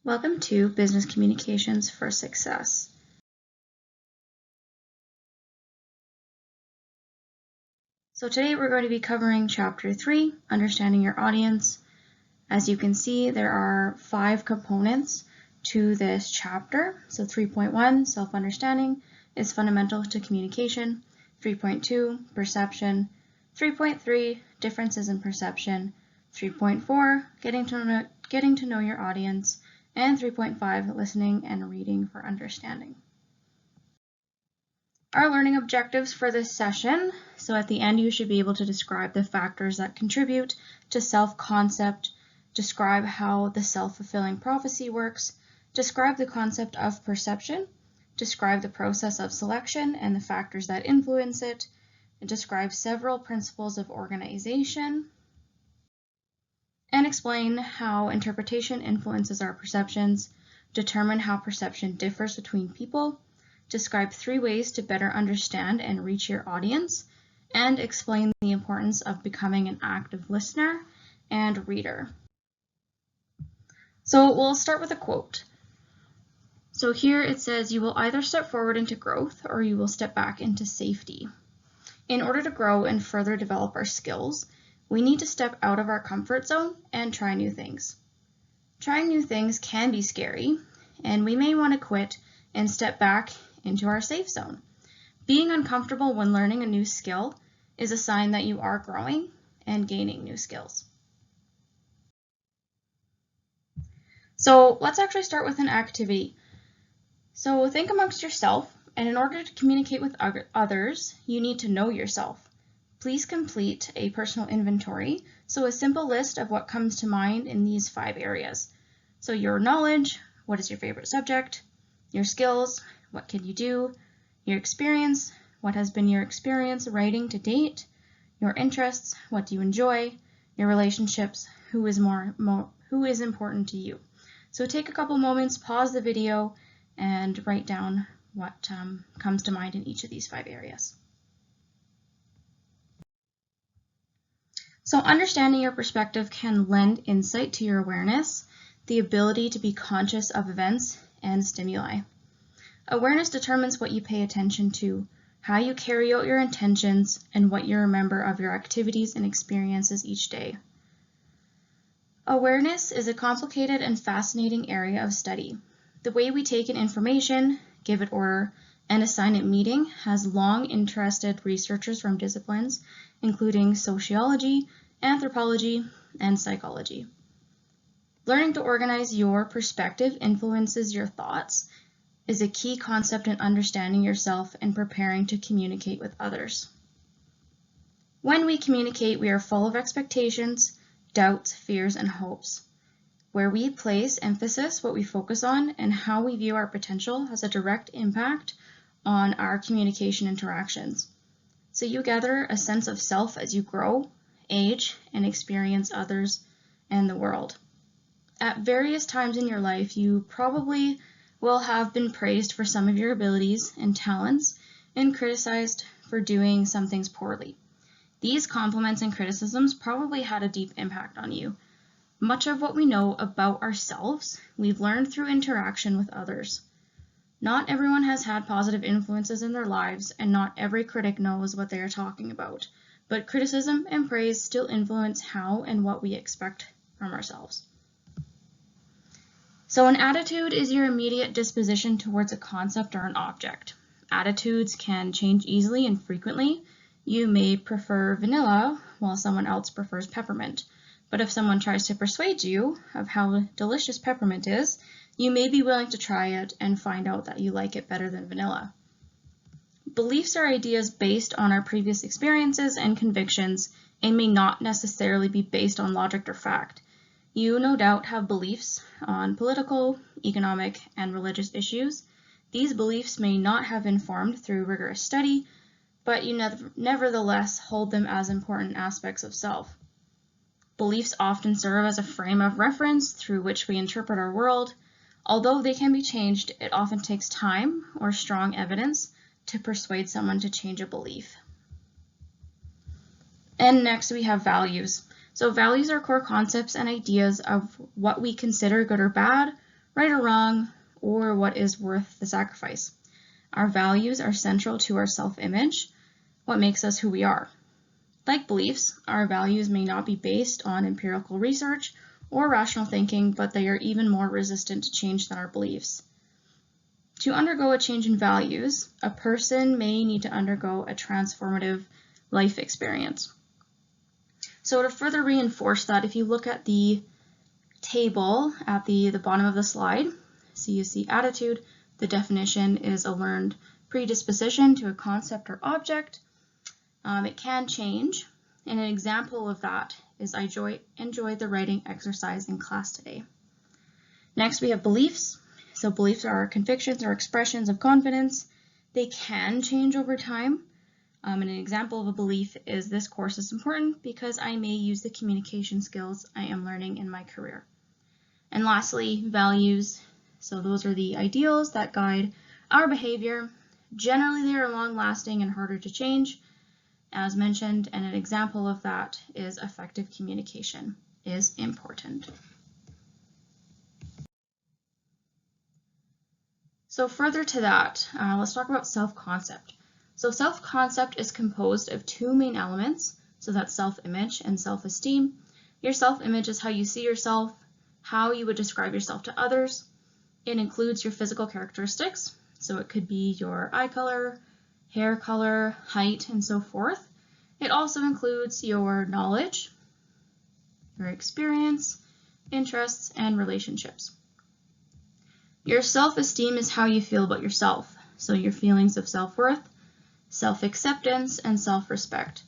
Welcome to Business Communications for Success. So today we're going to be covering Chapter 3, Understanding Your Audience. As you can see, there are 5 components to this chapter. So 3.1, Self-Understanding, is fundamental to communication. 3.2, Perception. 3.3, Differences in Perception. 3.4, Getting to know your audience. And 3.5, Listening and Reading for Understanding. Our learning objectives for this session. So at the end, you should be able to describe the factors that contribute to self-concept, describe how the self-fulfilling prophecy works, describe the concept of perception, describe the process of selection and the factors that influence it, and describe several principles of organization, and explain how interpretation influences our perceptions, determine how perception differs between people, describe 3 ways to better understand and reach your audience, and explain the importance of becoming an active listener and reader. So we'll start with a quote. So here it says, "You will either step forward into growth or you will step back into safety." In order to grow and further develop our skills, we need to step out of our comfort zone and try new things. Trying new things can be scary, and we may want to quit and step back into our safe zone. Being uncomfortable when learning a new skill is a sign that you are growing and gaining new skills. So let's actually start with an activity. So think amongst yourself, and in order to communicate with others, you need to know yourself. Please complete a personal inventory, so a simple list of what comes to mind in these 5 areas. So your knowledge, what is your favorite subject, your skills, what can you do, your experience, what has been your experience writing to date, your interests, what do you enjoy, your relationships, who is important to you. So take a couple moments, pause the video, and write down what comes to mind in each of these 5 areas. So understanding your perspective can lend insight to your awareness, the ability to be conscious of events and stimuli. Awareness determines what you pay attention to, how you carry out your intentions, and what you remember of your activities and experiences each day. Awareness is a complicated and fascinating area of study. The way we take in information, give it order, and assign it meaning has long interested researchers from disciplines including sociology, anthropology, and psychology. Learning to organize your perspective influences your thoughts is a key concept in understanding yourself and preparing to communicate with others. When we communicate, we are full of expectations, doubts, fears, and hopes. Where we place emphasis, what we focus on, and how we view our potential has a direct impact on our communication interactions. So you gather a sense of self as you grow, age, and experience others and the world. At various times in your life, you probably will have been praised for some of your abilities and talents and criticized for doing some things poorly. These compliments and criticisms probably had a deep impact on you. Much of what we know about ourselves, we've learned through interaction with others. Not everyone has had positive influences in their lives, and not every critic knows what they are talking about, but criticism and praise still influence how and what we expect from ourselves. So an attitude is your immediate disposition towards a concept or an object. Attitudes can change easily and frequently. You may prefer vanilla while someone else prefers peppermint, but if someone tries to persuade you of how delicious peppermint is, you may be willing to try it and find out that you like it better than vanilla. Beliefs are ideas based on our previous experiences and convictions and may not necessarily be based on logic or fact. You no doubt have beliefs on political, economic, and religious issues. These beliefs may not have been formed through rigorous study, but you nevertheless hold them as important aspects of self. Beliefs often serve as a frame of reference through which we interpret our world. Although they can be changed, it often takes time or strong evidence to persuade someone to change a belief. And next we have values. So values are core concepts and ideas of what we consider good or bad, right or wrong, or what is worth the sacrifice. Our values are central to our self-image, what makes us who we are. Like beliefs, our values may not be based on empirical research or rational thinking, but they are even more resistant to change than our beliefs. To undergo a change in values, a person may need to undergo a transformative life experience. So to further reinforce that, if you look at the table at the bottom of the slide, so you see attitude, the definition is a learned predisposition to a concept or object. It can change, and an example of that is I enjoyed the writing exercise in class today. Next we have beliefs. So beliefs are convictions or expressions of confidence. They can change over time. And an example of a belief is this course is important because I may use the communication skills I am learning in my career. And lastly, values. So those are the ideals that guide our behavior. Generally, they are long-lasting and harder to change, as mentioned, and an example of that is effective communication is important. So further to that, let's talk about self-concept. So self-concept is composed of two main elements, so that's self-image and self-esteem. Your self-image is how you see yourself, how you would describe yourself to others. It includes your physical characteristics, so it could be your eye color, hair color, height, and so forth. It also includes your knowledge, your experience, interests, and relationships. Your self-esteem is how you feel about yourself, so your feelings of self-worth, self-acceptance, and self-respect.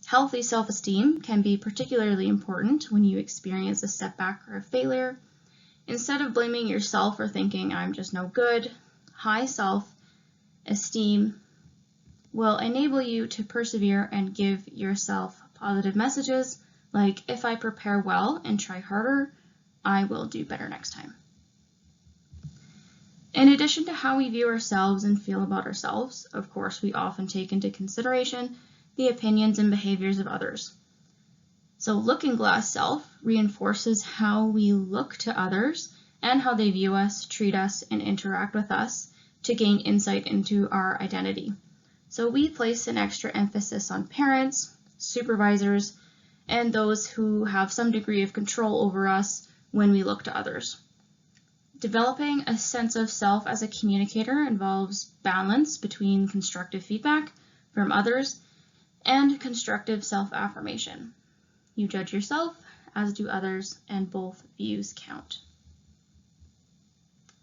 Healthy self-esteem can be particularly important when you experience a setback or a failure. Instead of blaming yourself or thinking, I'm just no good, high self-esteem will enable you to persevere and give yourself positive messages like, if I prepare well and try harder, I will do better next time. In addition to how we view ourselves and feel about ourselves, of course, we often take into consideration the opinions and behaviors of others. So looking glass self reinforces how we look to others and how they view us, treat us, and interact with us to gain insight into our identity. So we place an extra emphasis on parents, supervisors, and those who have some degree of control over us when we look to others. Developing a sense of self as a communicator involves balance between constructive feedback from others and constructive self-affirmation. You judge yourself, as do others, and both views count.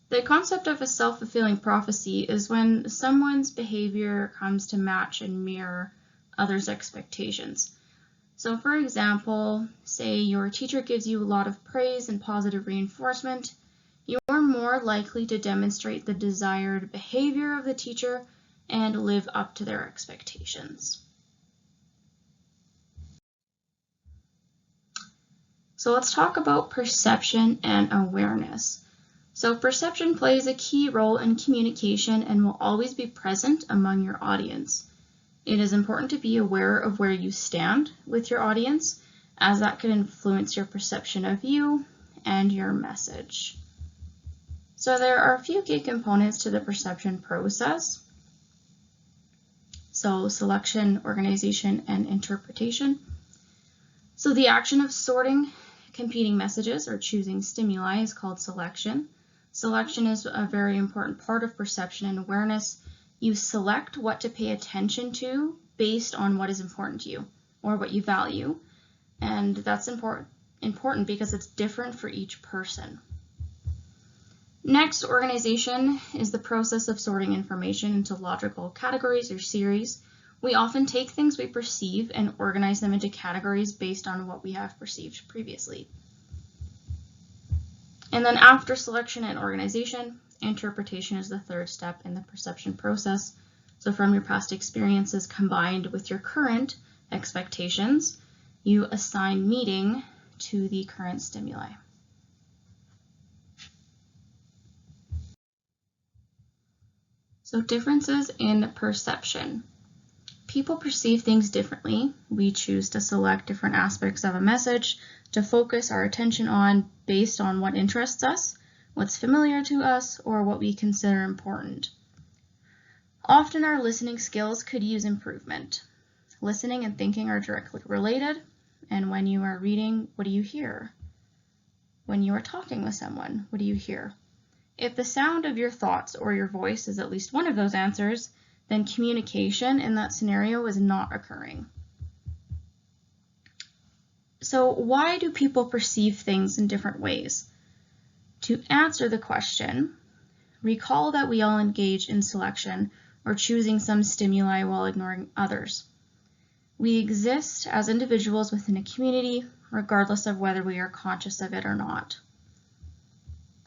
The concept of a self-fulfilling prophecy is when someone's behavior comes to match and mirror others' expectations. So for example, say your teacher gives you a lot of praise and positive reinforcement, you are more likely to demonstrate the desired behavior of the teacher and live up to their expectations. So let's talk about perception and awareness. So perception plays a key role in communication and will always be present among your audience. It is important to be aware of where you stand with your audience, as that can influence your perception of you and your message. So there are a few key components to the perception process. So selection, organization, and interpretation. So the action of sorting competing messages or choosing stimuli is called selection. Selection is a very important part of perception and awareness. You select what to pay attention to based on what is important to you or what you value. And that's important because it's different for each person. Next, organization is the process of sorting information into logical categories or series. We often take things we perceive and organize them into categories based on what we have perceived previously. And then after selection and organization, interpretation is the third step in the perception process. So from your past experiences combined with your current expectations, you assign meaning to the current stimuli. So differences in perception. People perceive things differently. We choose to select different aspects of a message to focus our attention on based on what interests us. what's familiar to us, or what we consider important. Often our listening skills could use improvement. Listening and thinking are directly related, and when you are reading, what do you hear? When you are talking with someone, what do you hear? If the sound of your thoughts or your voice is at least one of those answers, then communication in that scenario is not occurring. So why do people perceive things in different ways? To answer the question, recall that we all engage in selection or choosing some stimuli while ignoring others. We exist as individuals within a community, regardless of whether we are conscious of it or not.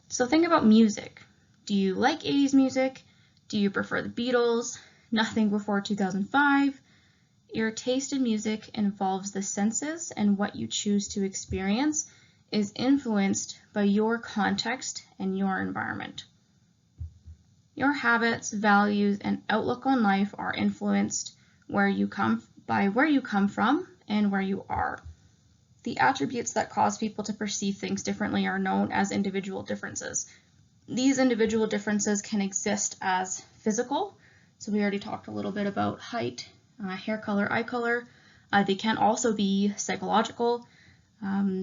So think about music. Do you like 80s music? Do you prefer the Beatles? Nothing before 2005? Your taste in music involves the senses, and what you choose to experience is influenced by your context and your environment. Your habits, values, and outlook on life are influenced by where you come from and where you are. The attributes that cause people to perceive things differently are known as individual differences. These individual differences can exist as physical, so we already talked a little bit about height, hair color, eye color. They can also be psychological,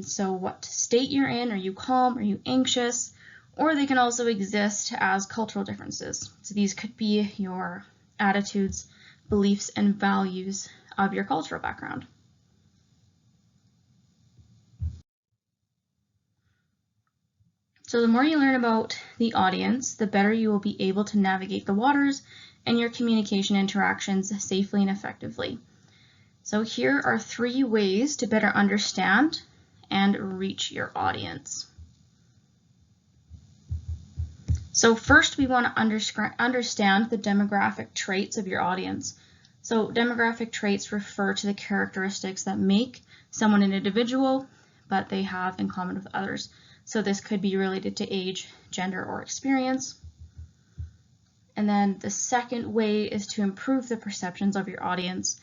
so what state you're in, are you calm, are you anxious? Or they can also exist as cultural differences. So these could be your attitudes, beliefs, and values of your cultural background. So the more you learn about the audience, the better you will be able to navigate the waters and your communication interactions safely and effectively. So here are 3 ways to better understand and reach your audience. So first, we want to understand the demographic traits of your audience. So demographic traits refer to the characteristics that make someone an individual, but they have in common with others. So this could be related to age, gender, or experience. And then the second way is to improve the perceptions of your audience.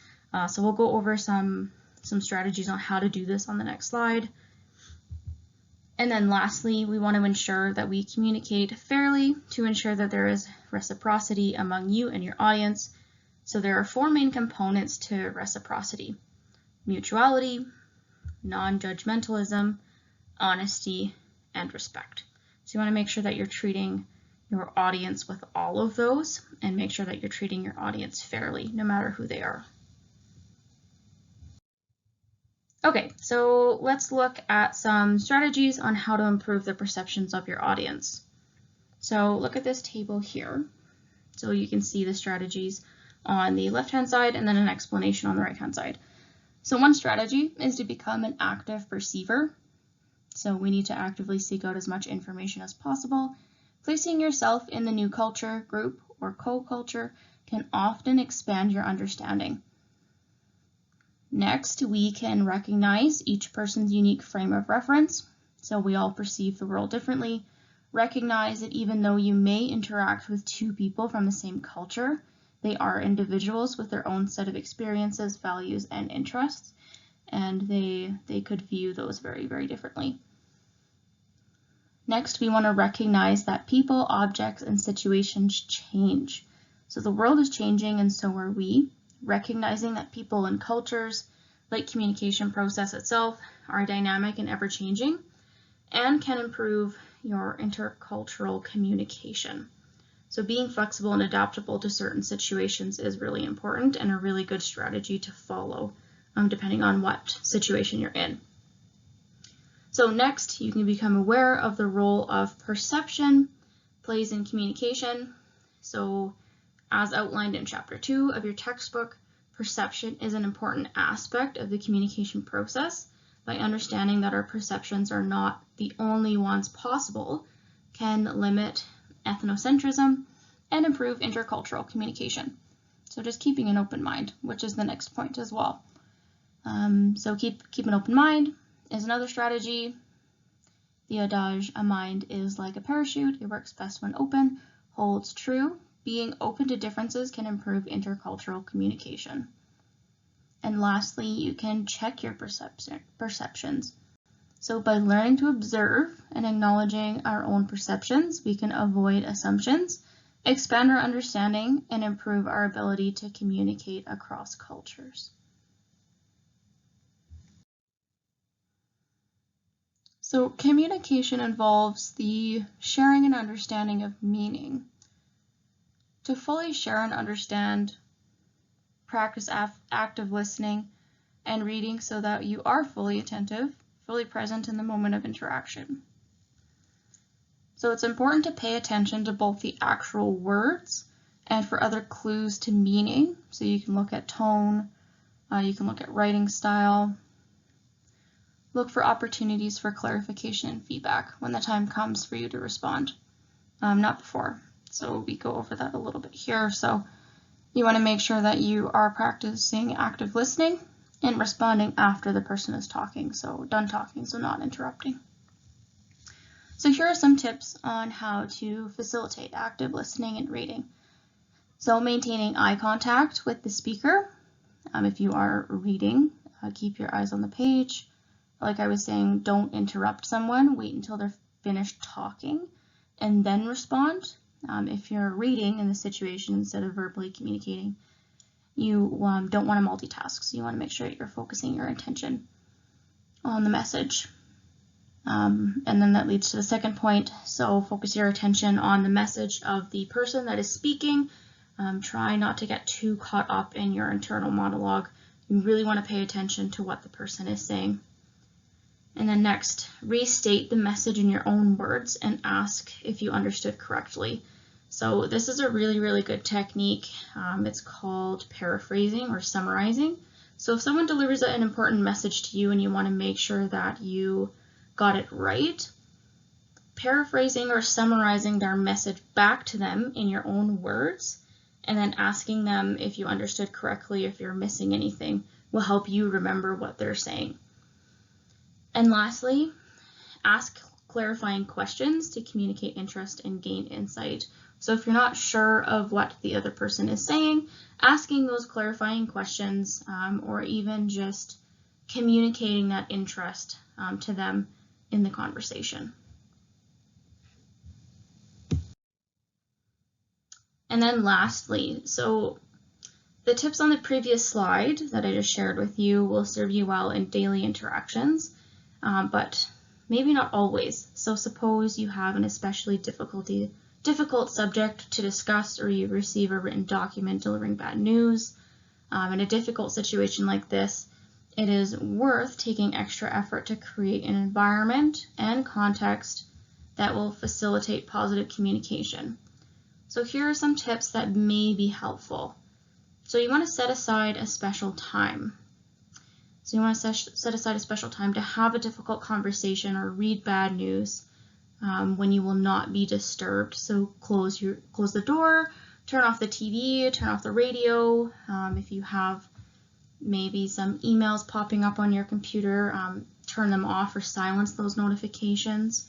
So we'll go over some strategies on how to do this on the next slide. And then lastly, we want to ensure that we communicate fairly to ensure that there is reciprocity among you and your audience. So there are 4 main components to reciprocity: mutuality, non-judgmentalism, honesty, and respect. So you want to make sure that you're treating your audience with all of those, and make sure that you're treating your audience fairly, no matter who they are. Okay, so let's look at some strategies on how to improve the perceptions of your audience. So look at this table here. So you can see the strategies on the left-hand side and then an explanation on the right-hand side. So one strategy is to become an active perceiver. So we need to actively seek out as much information as possible. Placing yourself in the new culture, group, or co-culture can often expand your understanding. Next, we can recognize each person's unique frame of reference. So we all perceive the world differently. Recognize that even though you may interact with 2 people from the same culture, they are individuals with their own set of experiences, values, and interests, and they could view those very, very differently. Next, we want to recognize that people, objects, and situations change. So the world is changing, and so are we. Recognizing that people and cultures, like communication process itself, are dynamic and ever-changing, and can improve your intercultural communication. So being flexible and adaptable to certain situations is really important and a really good strategy to follow, depending on what situation you're in. So next, you can become aware of the role of perception plays in communication. So as outlined in Chapter 2 of your textbook, perception is an important aspect of the communication process. By understanding that our perceptions are not the only ones possible, can limit ethnocentrism and improve intercultural communication. So just keeping an open mind, which is the next point as well. So keep an open mind is another strategy. The adage, a mind is like a parachute, it works best when open, holds true. Being open to differences can improve intercultural communication. And lastly, you can check your perceptions. So by learning to observe and acknowledging our own perceptions, we can avoid assumptions, expand our understanding, and improve our ability to communicate across cultures. So communication involves the sharing and understanding of meaning. To fully share and understand, practice active listening and reading so that you are fully attentive, fully present in the moment of interaction. So it's important to pay attention to both the actual words and for other clues to meaning. So you can look at tone, you can look at writing style, look for opportunities for clarification and feedback when the time comes for you to respond, not before. So we go over that a little bit here. So you want to make sure that you are practicing active listening and responding after the person is talking, so done talking, so not interrupting. So here are some tips on how to facilitate active listening and reading. So maintaining eye contact with the speaker. If you are reading, keep your eyes on the page. Like I was saying, don't interrupt someone. Wait until they're finished talking and then respond. If you're reading in the situation instead of verbally communicating, you don't want to multitask. So you want to make sure that you're focusing your attention on the message. And then that leads to the second point. So focus your attention on the message of the person that is speaking. Try not to get too caught up in your internal monologue. You really want to pay attention to what the person is saying. And then next, restate the message in your own words and ask if you understood correctly. So this is a really, really good technique. It's called paraphrasing or summarizing. So if someone delivers an important message to you and you want to make sure that you got it right, paraphrasing or summarizing their message back to them in your own words and then asking them if you understood correctly, if you're missing anything, will help you remember what they're saying. And lastly, ask clarifying questions to communicate interest and gain insight. So if you're not sure of what the other person is saying, asking those clarifying questions or even just communicating that interest to them in the conversation. And then lastly, so the tips on the previous slide that I just shared with you will serve you well in daily interactions, but maybe not always. So suppose you have an especially difficult subject to discuss, or you receive a written document delivering bad news. In a difficult situation like this, it is worth taking extra effort to create an environment and context that will facilitate positive communication. So here are some tips that may be helpful. So you want to set aside a special time. So you want to set aside a special time to have a difficult conversation or read bad news when you will not be disturbed. So close the door, turn off the TV, turn off the radio. If you have maybe some emails popping up on your computer, turn them off or silence those notifications.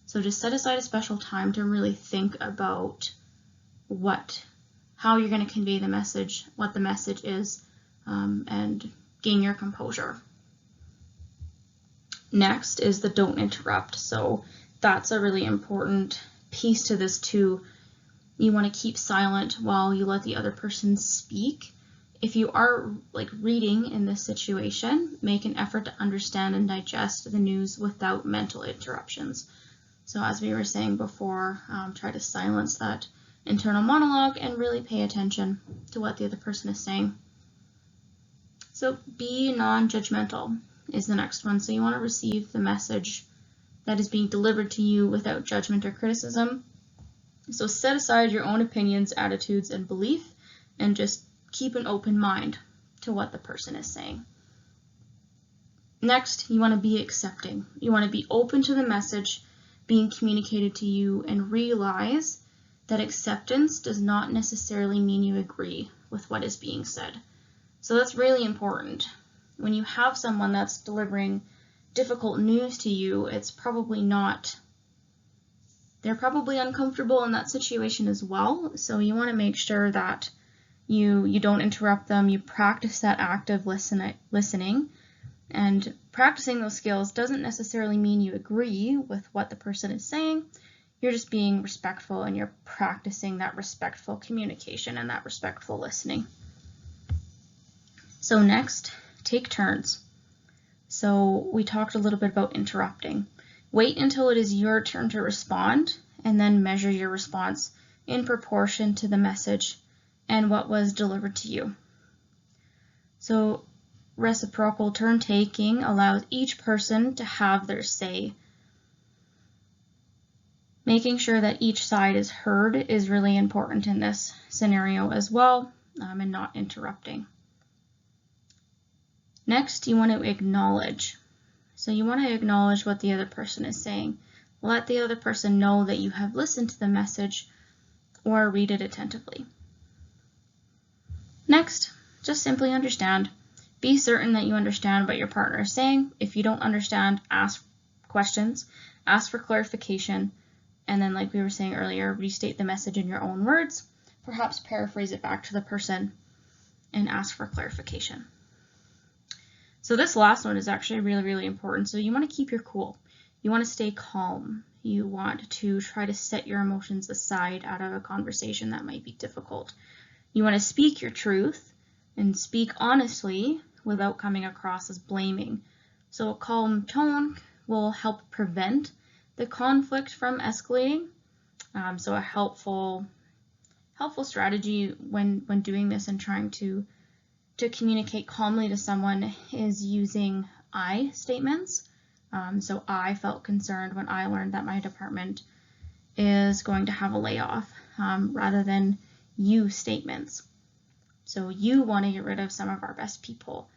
So just set aside a special time to really think about how you're going to convey the message, what the message is, and gain your composure. Next is the don't interrupt. So that's a really important piece to this too. You want to keep silent while you let the other person speak. If you are reading in this situation, make an effort to understand and digest the news without mental interruptions. So as we were saying before, try to silence that internal monologue and really pay attention to what the other person is saying. So be non-judgmental is the next one. So you want to receive the message that is being delivered to you without judgment or criticism. So set aside your own opinions, attitudes, and belief, and just keep an open mind to what the person is saying. Next, you want to be accepting. You want to be open to the message being communicated to you and realize that acceptance does not necessarily mean you agree with what is being said. So that's really important. When you have someone that's delivering difficult news to you, they're probably uncomfortable in that situation as well. So you want to make sure that you don't interrupt them, you practice that active listening, And practicing those skills doesn't necessarily mean you agree with what the person is saying. You're just being respectful, and you're practicing that respectful communication and that respectful listening. So next, take turns. So we talked a little bit about interrupting. Wait until it is your turn to respond, and then measure your response in proportion to the message and what was delivered to you. So reciprocal turn taking allows each person to have their say. Making sure that each side is heard is really important in this scenario as well, and not interrupting. Next, you want to acknowledge. So you want to acknowledge what the other person is saying. Let the other person know that you have listened to the message or read it attentively. Next, just simply understand. Be certain that you understand what your partner is saying. If you don't understand, ask questions, ask for clarification, and then, like we were saying earlier, restate the message in your own words, perhaps paraphrase it back to the person and ask for clarification. So this last one is actually really, really important. So you want to keep your cool. You want to stay calm. You want to try to set your emotions aside out of a conversation that might be difficult. You want to speak your truth and speak honestly without coming across as blaming. So a calm tone will help prevent the conflict from escalating. So a helpful strategy when doing this and trying to communicate calmly to someone is using I statements. So I felt concerned when I learned that my department is going to have a layoff, rather than you statements. So you want to get rid of some of our best people.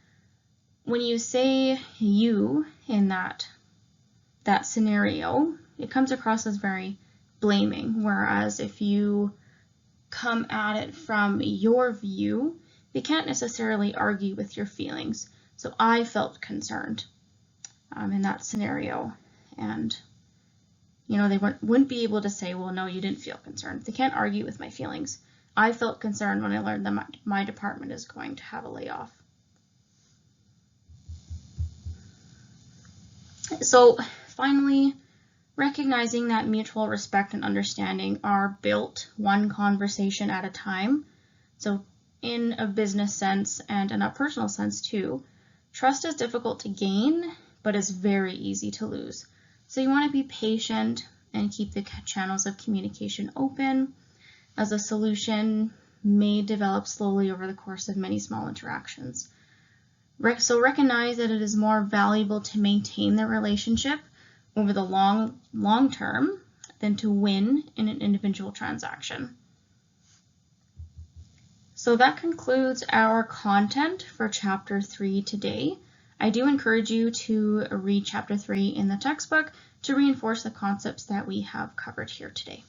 When you say you in that scenario, it comes across as very blaming, whereas if you come at it from your view, they can't necessarily argue with your feelings. So I felt concerned in that scenario, and they wouldn't be able to say, well, no, you didn't feel concerned. They can't argue with my feelings. I felt concerned when I learned that my department is going to have a layoff. So finally, recognizing that mutual respect and understanding are built one conversation at a time. So in a business sense and in a personal sense too, trust is difficult to gain, but is very easy to lose. So you want to be patient and keep the channels of communication open, as a solution may develop slowly over the course of many small interactions. So recognize that it is more valuable to maintain the relationship over the long term than to win in an individual transaction. So that concludes our content for Chapter 3 today. I do encourage you to read Chapter 3 in the textbook to reinforce the concepts that we have covered here today.